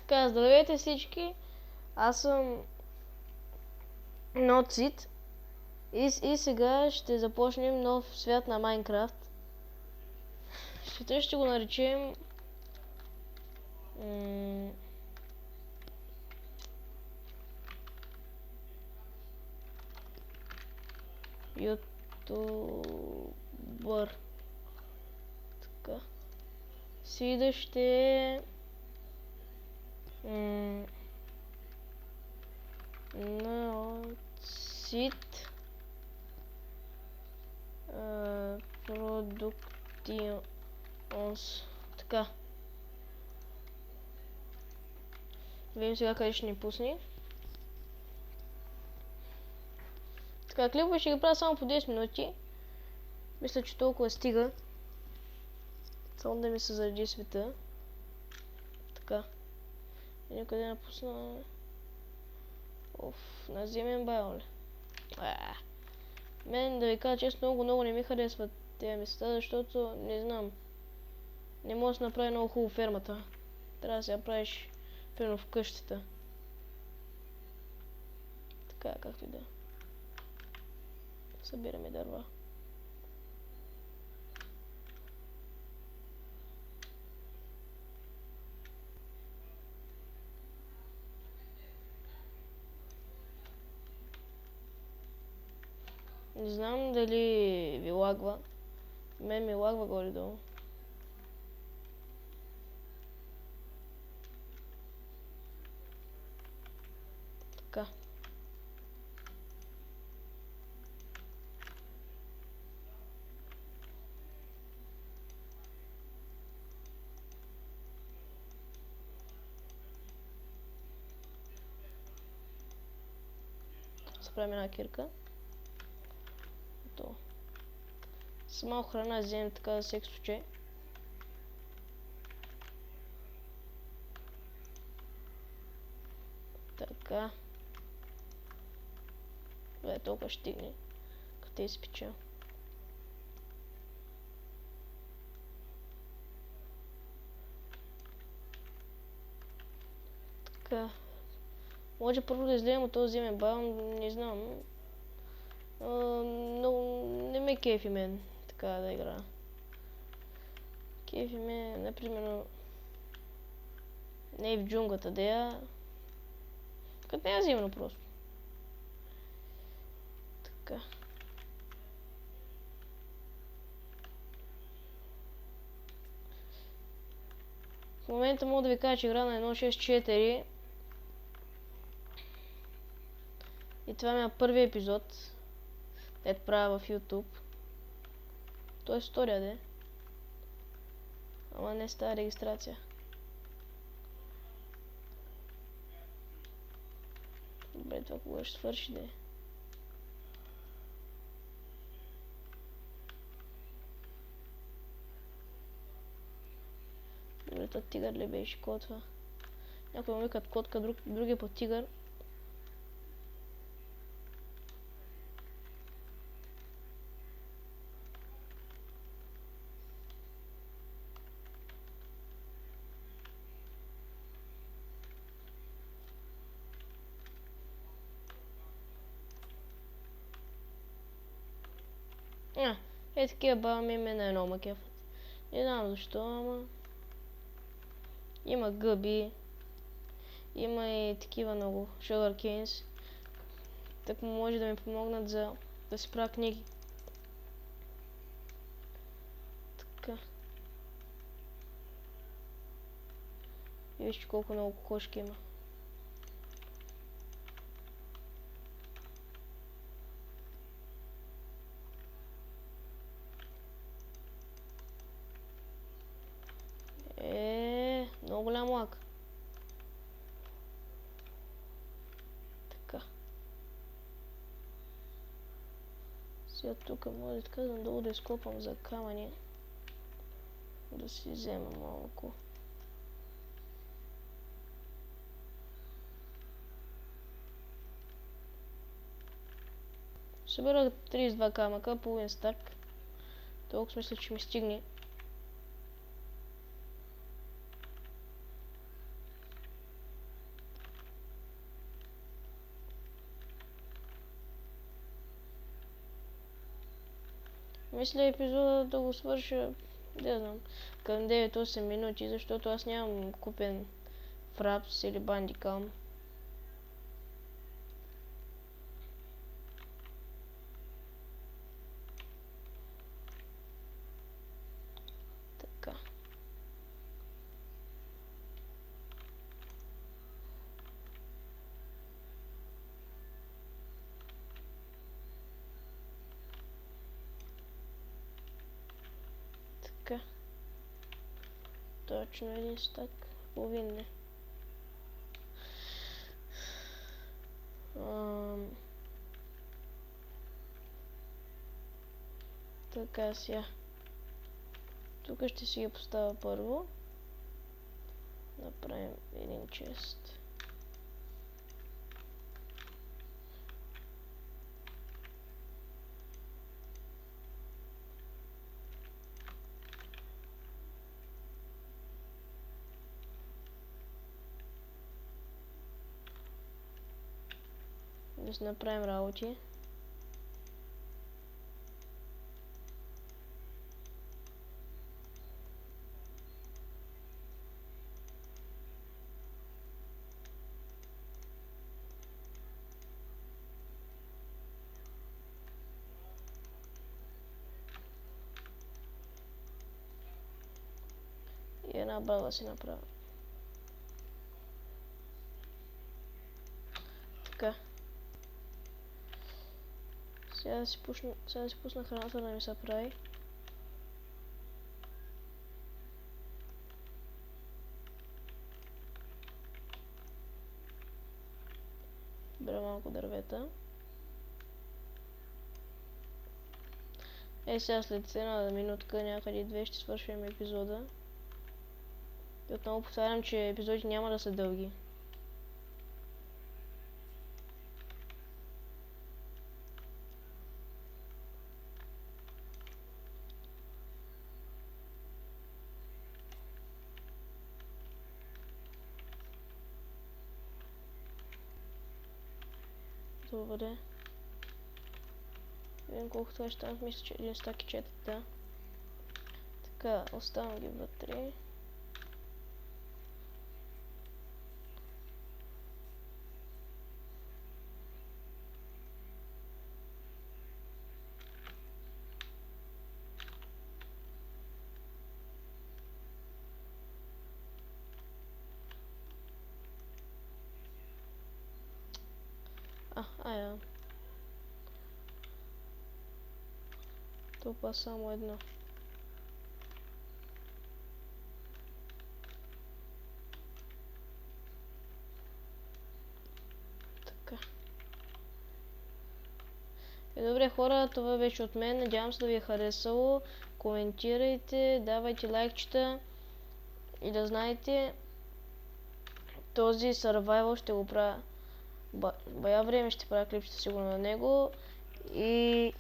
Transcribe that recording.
Така, здравейте всички, аз съм Ноцит и сега ще започнем нов свят на Майнкрафт. Света ще го наречем ютубър. Така. Сида ще е Ноцит продуктионс. Така. Видим сега къде ще ни пусне. Така, клипове ще ги правя само по 10 минути. Мисля, че толкова стига. Само да ми се зареди света. Така. И никъде напусна. Оф, наземен байл ли? Мен, да ви кажа честно, много не ми харесват тези места, защото не знам. Не може да се направи много хубаво фермата. Трябва да се я правиш ферма в къщата. Така, както и да. Събираме дърва. Не знам дали ви лагва. Мен ми лагва горе-долу. Така. Правим една кирка. С малко храна вземем така за всеки случай. Така. Бе, толкова ще стигне. Къде е спича? Така. Може първо да излеем от този земен баун, не знам. Но не ме кефи мен така да игра. Кефи ме, например, не в джунглата, да я... Като не е земно просто. Така. В момента мога да ви кажа, че игра на 1.6.4. И това ми е първият епизод. Дето правя в YouTube. То е втория, де. Ама не става регистрация. Добре, това кога ще свърши, де. Добре, това тигър ли беше котва? Някой му викат котка, другия по тигър. Е такива баба ми на едно макефът. Не знам защо, ама... Има гъби. Има и такива много sugarcanes. Так може да ми помогнат за да си правя книги. Така. И вижте колко много кокошки има. Много голям лак. Така. Сега тук може така надолу да изкопам за камъни. Да си взема малко. Събера 32 камъка, половин стак. Толкова мисля, че ми стигне. Мисля епизода да го свърша, не знам, към 9-8 минути, защото аз нямам купен Fraps или Bandicam. Така. Така. Точно един стак. Половин не. Така сега. Тук ще си ги поставя първо. Направим един чест. Да си направим работи. И една баба си направя. Така. Сега да си пусна храната да ми се прави. Бера малко дървета. Сега след една минутка, някъде две, ще свършим епизода. И отново повтарям, че епизодите няма да са дълги. Добре. Видим колко това ще стане. Мисля, че един стак и четири, да. Така, оставям ги вътре. Айде. Това само едно. Така. Добре хора, това беше от мен. Надявам се да ви е харесало. Коментирайте, давайте лайкчета. И да знаете, този survival ще го правя бая време, ще правя клипчета сигурно на него. И